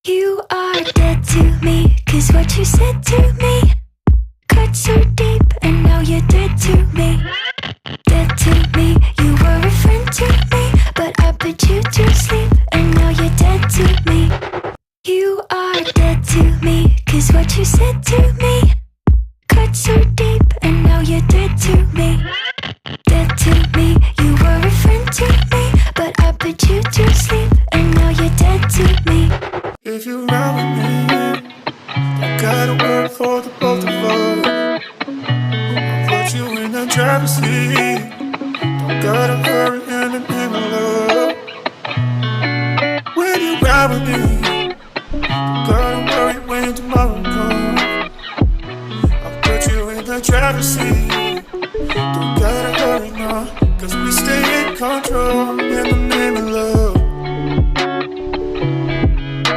You are dead to me, 'cause what you said to me cut so deep, and now you're dead to me. Dead to me, you were a friend to me, but I put you to sleep, and now you're dead to me. You are dead to me, 'cause what you said to me cut so deep, and now you're dead to me. Dead to me, you were a friend to me, but I put you to sleep, and now you're dead to me. If you ride with me, don't gotta work for the both of us. I'll put you in the driver's seat. Don't gotta hurry in the name of love. When you ride with me, don't gotta worry when tomorrow comes. I'll put you in the driver's seat. Don't gotta hurry now, 'cause we stay in control in the name of love.